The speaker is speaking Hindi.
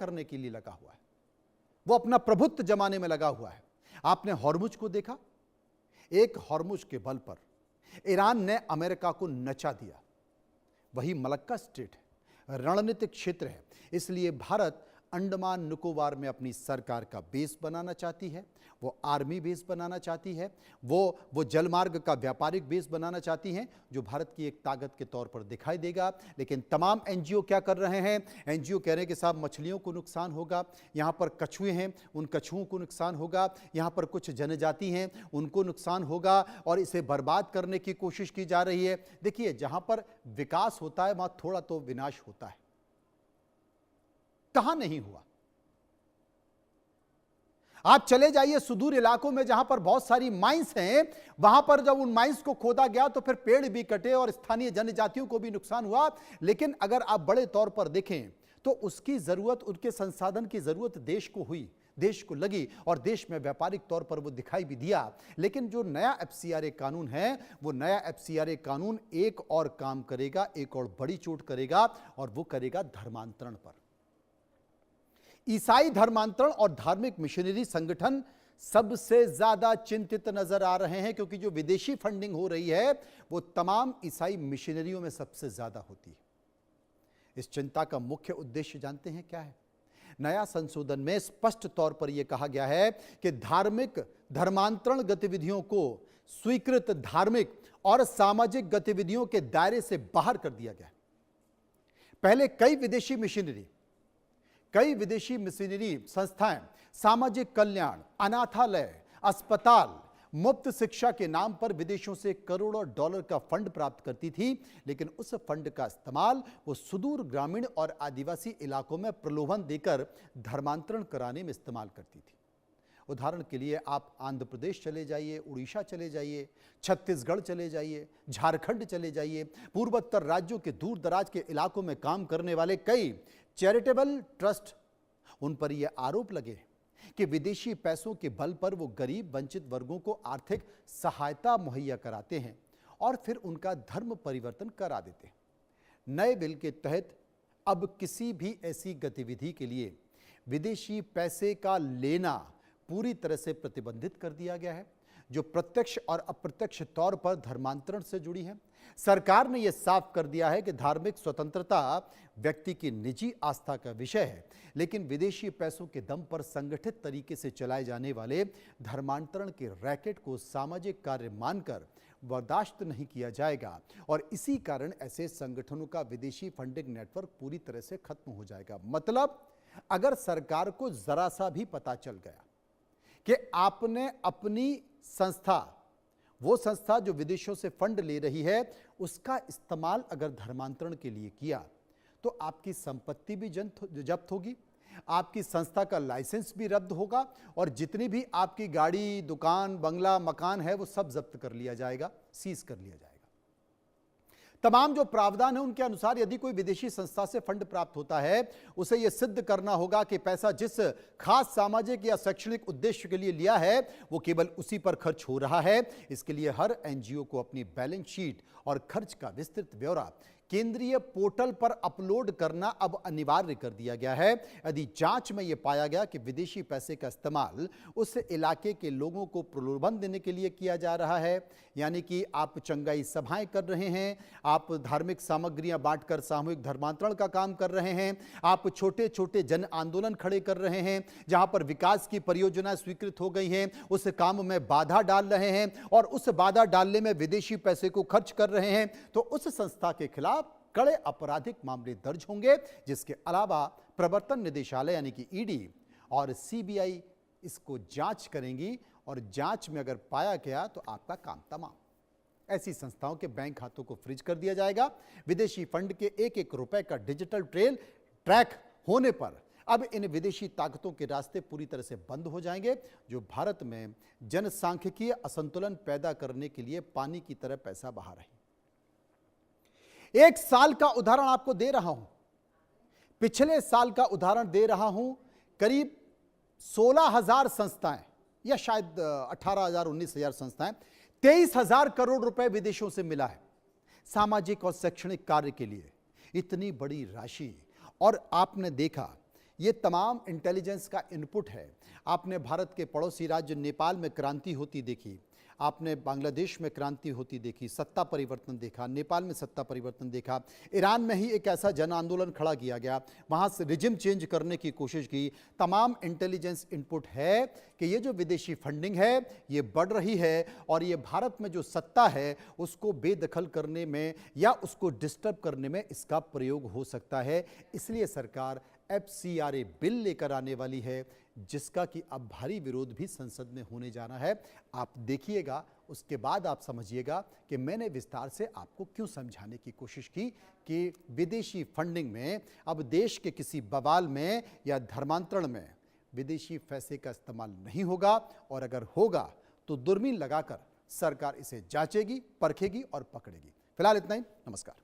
करने के लिए लगा हुआ है, वो अपना प्रभुत्व जमाने में लगा हुआ है। आपने हॉर्मुज को देखा, एक हॉर्मुज के बल पर ईरान ने अमेरिका को नचा दिया। वही मलक्का स्ट्रेट है, रणनीतिक क्षेत्र है, इसलिए भारत अंडमान निकोबार में अपनी सरकार का बेस बनाना चाहती है, वो आर्मी बेस बनाना चाहती है, वो जलमार्ग का व्यापारिक बेस बनाना चाहती हैं, जो भारत की एक ताकत के तौर पर दिखाई देगा। लेकिन तमाम एनजीओ क्या कर रहे हैं? एनजीओ कह रहे हैं कि साहब मछलियों को नुकसान होगा, यहाँ पर कछुए हैं उन कछुओं को नुकसान होगा, यहाँ पर कुछ जनजाति हैं उनको नुकसान होगा, और इसे बर्बाद करने की कोशिश की जा रही है। देखिए, जहाँ पर विकास होता है वहाँ थोड़ा तो विनाश होता है, कहां नहीं हुआ? आप चले जाइए सुदूर इलाकों में जहां पर बहुत सारी माइंस हैं, वहां पर जब उन माइंस को खोदा गया तो फिर पेड़ भी कटे और स्थानीय जनजातियों को भी नुकसान हुआ। लेकिन अगर आप बड़े तौर पर देखें तो उसकी जरूरत, उनके संसाधन की जरूरत देश को हुई, देश को लगी, और देश में व्यापारिक तौर पर वो दिखाई भी दिया। लेकिन जो नया एफसीआरए कानून है, वो नया एफसीआरए कानून एक और काम करेगा, एक और बड़ी चोट करेगा, और वो करेगा धर्मांतरण पर। ईसाई धर्मांतरण और धार्मिक मिशनरी संगठन सबसे ज्यादा चिंतित नजर आ रहे हैं, क्योंकि जो विदेशी फंडिंग हो रही है वो तमाम ईसाई मिशनरियों में सबसे ज्यादा होती है। इस चिंता का मुख्य उद्देश्य जानते हैं क्या है? नया संशोधन में स्पष्ट तौर पर यह कहा गया है कि धार्मिक धर्मांतरण गतिविधियों को स्वीकृत धार्मिक और सामाजिक गतिविधियों के दायरे से बाहर कर दिया गया। पहले कई विदेशी मिशनरी संस्थाएं सामाजिक कल्याण, अनाथालय, अस्पताल, मुफ्त शिक्षा के नाम पर विदेशों से करोड़ों डॉलर का फंड प्राप्त करती थी। लेकिन उस फंड का इस्तेमाल वो सुदूर ग्रामीण और आदिवासी इलाकों में प्रलोभन देकर धर्मांतरण कराने में इस्तेमाल करती थी। उदाहरण के लिए आप आंध्र प्रदेश चले जाइए, उड़ीसा चले जाइए, छत्तीसगढ़ चले जाइए, झारखंड चले जाइए, पूर्वोत्तर राज्यों के दूर दराज के इलाकों में काम करने वाले कई चैरिटेबल ट्रस्ट, उन पर यह आरोप लगे कि विदेशी पैसों के बल पर वो गरीब वंचित वर्गों को आर्थिक सहायता मुहैया कराते हैं और फिर उनका धर्म परिवर्तन करा देते हैं। नए बिल के तहत अब किसी भी ऐसी गतिविधि के लिए विदेशी पैसे का लेना पूरी तरह से प्रतिबंधित कर दिया गया है, जो प्रत्यक्ष और अप्रत्यक्ष तौर पर धर्मांतरण से जुड़ी है। सरकार ने यह साफ कर दिया है कि धार्मिक स्वतंत्रता व्यक्ति की निजी आस्था का विषय है, लेकिन विदेशी पैसों के दम पर संगठित तरीके से चलाए जाने वाले धर्मांतरण के रैकेट को सामाजिक कार्य मानकर बर्दाश्त नहीं किया जाएगा, और इसी कारण ऐसे संगठनों का विदेशी फंडिंग नेटवर्क पूरी तरह से खत्म हो जाएगा। मतलब अगर सरकार को जरा सा भी पता चल गया कि आपने अपनी संस्था, वो संस्था जो विदेशों से फंड ले रही है, उसका इस्तेमाल अगर धर्मांतरण के लिए किया तो आपकी संपत्ति भी जब्त होगी, आपकी संस्था का लाइसेंस भी रद्द होगा, और जितनी भी आपकी गाड़ी, दुकान, बंगला, मकान है वो सब जब्त कर लिया जाएगा, सीज कर लिया जाएगा। तमाम जो प्रावधान है उनके अनुसार यदि कोई विदेशी संस्था से फंड प्राप्त होता है, उसे यह सिद्ध करना होगा कि पैसा जिस खास सामाजिक या शैक्षणिक उद्देश्य के लिए लिया है वो केवल उसी पर खर्च हो रहा है। इसके लिए हर एनजीओ को अपनी बैलेंस शीट और खर्च का विस्तृत ब्यौरा केंद्रीय पोर्टल पर अपलोड करना अब अनिवार्य कर दिया गया है। यदि जांच में यह पाया गया कि विदेशी पैसे का इस्तेमाल उस इलाके के लोगों को प्रलोभन देने के लिए किया जा रहा है, यानी कि आप चंगाई सभाएं कर रहे हैं, आप धार्मिक सामग्रियां बांटकर सामूहिक धर्मांतरण का काम कर रहे हैं, आप छोटे छोटे जन आंदोलन खड़े कर रहे हैं, जहां पर विकास की परियोजनाएं स्वीकृत हो गई हैं उस काम में बाधा डाल रहे हैं, और उस बाधा डालने में विदेशी पैसे को खर्च कर रहे हैं, तो उस संस्था के खिलाफ कड़े आपराधिक मामले दर्ज होंगे, जिसके अलावा प्रवर्तन निदेशालय यानी कि ईडी और सीबीआई इसको जांच करेंगी, और जांच में अगर पाया गया तो आपका काम तमाम। ऐसी संस्थाओं के बैंक खातों को फ्रीज कर दिया जाएगा। विदेशी फंड के एक एक रुपए का डिजिटल ट्रैक होने पर अब इन विदेशी ताकतों के रास्ते पूरी तरह से बंद हो जाएंगे, जो भारत में जनसांख्यिकीय असंतुलन पैदा करने के लिए पानी की तरह पैसा बहा रहे। एक साल का उदाहरण आपको दे रहा हूं, पिछले साल का उदाहरण दे रहा हूं। करीब 16,000 संस्थाएं या शायद 18,000 19,000 संस्थाएं, 23,000 करोड़ रुपए विदेशों से मिला है सामाजिक और शैक्षणिक कार्य के लिए। इतनी बड़ी राशि, और आपने देखा ये तमाम इंटेलिजेंस का इनपुट है। आपने भारत के पड़ोसी राज्य नेपाल में क्रांति होती देखी, आपने बांग्लादेश में क्रांति होती देखी, सत्ता परिवर्तन देखा, नेपाल में सत्ता परिवर्तन देखा, ईरान में ही एक ऐसा जन आंदोलन खड़ा किया गया, वहाँ से रिजिम चेंज करने की कोशिश की। तमाम इंटेलिजेंस इनपुट है कि ये जो विदेशी फंडिंग है ये बढ़ रही है और ये भारत में जो सत्ता है उसको बेदखल करने में या उसको डिस्टर्ब करने में इसका प्रयोग हो सकता है। इसलिए सरकार FCRA बिल लेकर आने वाली है, जिसका कि अब भारी विरोध भी संसद में होने जाना है। आप देखिएगा, उसके बाद आप समझिएगा कि मैंने विस्तार से आपको क्यों समझाने की कोशिश की कि विदेशी फंडिंग में अब देश के किसी बवाल में या धर्मांतरण में विदेशी पैसे का इस्तेमाल नहीं होगा, और अगर होगा तो दूरबीन लगाकर सरकार इसे जांचेगी, परखेगी और पकड़ेगी। फिलहाल इतना ही। नमस्कार।